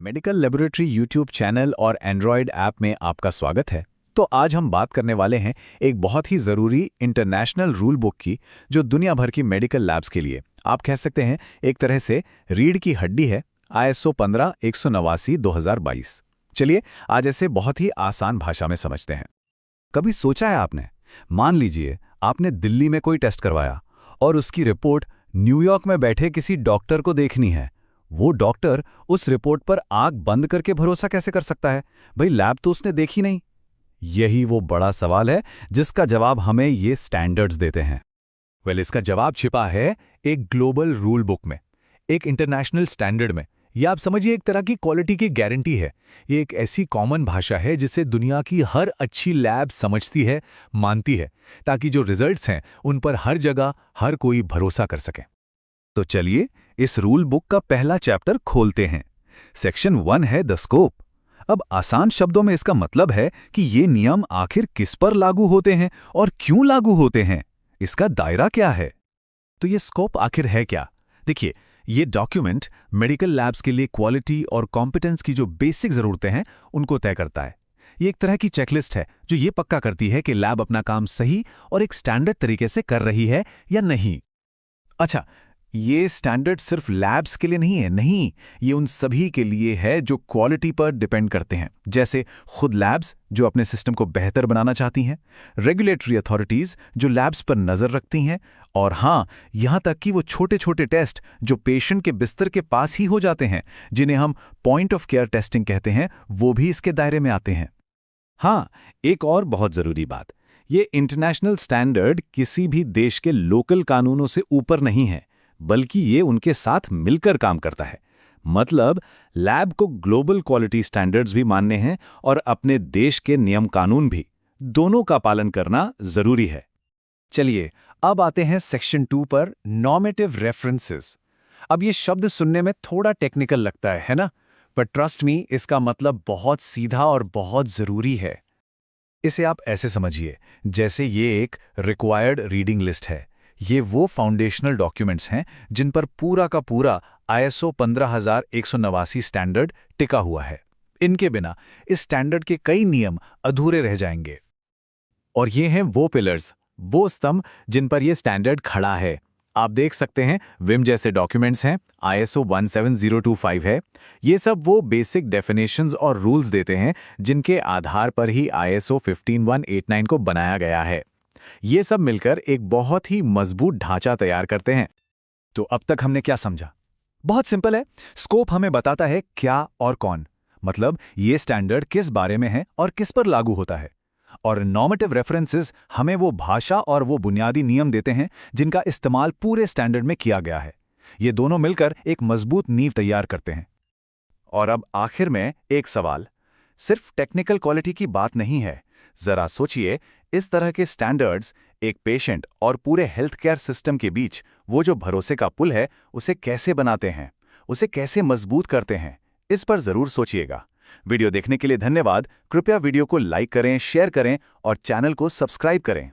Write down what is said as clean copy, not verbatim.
Medical laboratory YouTube channel और Android app में आपका स्वागत है। तो आज हम बात करने वाले हैं एक बहुत ही ज़रूरी इंटरनेशनल रूल बुक की, जो दुनिया भर की मेडिकल लैब्स के लिए आप कह सकते हैं एक तरह से रीढ़ की हड्डी है। ISO 15-189-2022। चलिए आज ऐसे बहुत ही आसान भाषा में समझते हैं। कभी सोचा है आपने, मान लीजिए आपने दिल्ली में कोई टेस्ट करवाया और उसकी रिपोर्ट न्यूयॉर्क में बैठे किसी डॉक्टर को देखनी है। वो डॉक्टर उस रिपोर्ट पर आंख बंद करके भरोसा कैसे कर सकता है? भाई लैब तो उसने देखी नहीं। यही वो बड़ा सवाल है जिसका जवाब हमें ये स्टैंडर्ड्स देते हैं। इसका जवाब छिपा है एक ग्लोबल रूल बुक में, एक इंटरनेशनल स्टैंडर्ड में। या आप समझिए एक तरह की क्वालिटी की गारंटी है। ये एक ऐसी कॉमन भाषा है जिसे दुनिया की हर अच्छी लैब समझती है, मानती है, ताकि जो रिजल्ट्स हैं उन पर हर जगह हर कोई भरोसा कर सके। तो चलिए इस रूल बुक का पहला चैप्टर खोलते हैं। सेक्शन 1 है द स्कोप। अब आसान शब्दों में इसका मतलब है कि ये नियम आखिर किस पर लागू होते हैं और क्यों लागू होते हैं, इसका दायरा क्या है। तो ये स्कोप आखिर है क्या? देखिए, ये डॉक्यूमेंट मेडिकल लैब्स के लिए क्वालिटी और कॉम्पिटेंस की जो बेसिक ज़रूरतें हैं उनको तय करता है। ये एक तरह की चेकलिस्ट है जो ये पक्का करती है कि लैब अपना काम सही और एक स्टैंडर्ड तरीके से कर रही है या नहीं। अच्छा, ये स्टैंडर्ड सिर्फ लैब्स के लिए नहीं है, नहीं, ये उन सभी के लिए है जो क्वालिटी पर डिपेंड करते हैं, जैसे खुद लैब्स जो अपने सिस्टम को बेहतर बनाना चाहती हैं, रेगुलेटरी अथॉरिटीज़ जो लैब्स पर नज़र रखती हैं, और हाँ, यहाँ तक कि वो छोटे छोटे टेस्ट जो पेशेंट के बिस्तर के पास ही हो जाते हैं, जिन्हें हम पॉइंट ऑफ केयर टेस्टिंग कहते हैं, वो भी इसके दायरे में आते हैं। हाँ, एक और बहुत ज़रूरी बात, ये इंटरनेशनल स्टैंडर्ड किसी भी देश के लोकल कानूनों से ऊपर नहीं है, बल्कि ये उनके साथ मिलकर काम करता है। मतलब लैब को ग्लोबल क्वालिटी स्टैंडर्ड्स भी मानने हैं और अपने देश के नियम कानून भी, दोनों का पालन करना जरूरी है। चलिए अब आते हैं सेक्शन 2 पर, नॉर्मेटिव रेफरेंसेस। अब ये शब्द सुनने में थोड़ा टेक्निकल लगता है ना? पर ट्रस्ट मी, इसका मतलब बहुत सीधा और बहुत जरूरी है। इसे आप ऐसे समझिए जैसे ये एक रिक्वायर्ड रीडिंग लिस्ट है। ये वो फाउंडेशनल डॉक्यूमेंट्स हैं जिन पर पूरा का पूरा ISO 15189 स्टैंडर्ड टिका हुआ है। इनके बिना इस स्टैंडर्ड के कई नियम अधूरे रह जाएंगे। और ये हैं वो पिलर्स, वो स्तंभ जिन पर ये स्टैंडर्ड खड़ा है। आप देख सकते हैं विम जैसे डॉक्यूमेंट्स हैं, ISO 17025 है। ये सब वो बेसिक डेफिनेशंस और रूल्स देते हैं जिनके आधार पर ही ISO 15189 को बनाया गया है। ये सब मिलकर एक बहुत ही मजबूत ढांचा तैयार करते हैं। तो अब तक हमने क्या समझा? बहुत सिंपल है। स्कोप हमें बताता है क्या और कौन, मतलब ये स्टैंडर्ड किस बारे में है और किस पर लागू होता है। और नॉर्मेटिव रेफरेंसेस हमें वो भाषा और वो बुनियादी नियम देते हैं जिनका इस्तेमाल पूरे स्टैंडर्ड में किया गया है। ये दोनों मिलकर एक मजबूत नींव तैयार करते हैं। और अब आखिर में एक सवाल, सिर्फ टेक्निकल क्वालिटी की बात नहीं है। जरा सोचिए, इस तरह के स्टैंडर्ड्स एक पेशेंट और पूरे हेल्थ केयर सिस्टम के बीच वो जो भरोसे का पुल है, उसे कैसे बनाते हैं, उसे कैसे मजबूत करते हैं, इस पर जरूर सोचिएगा। वीडियो देखने के लिए धन्यवाद। कृपया वीडियो को लाइक करें, शेयर करें और चैनल को सब्सक्राइब करें।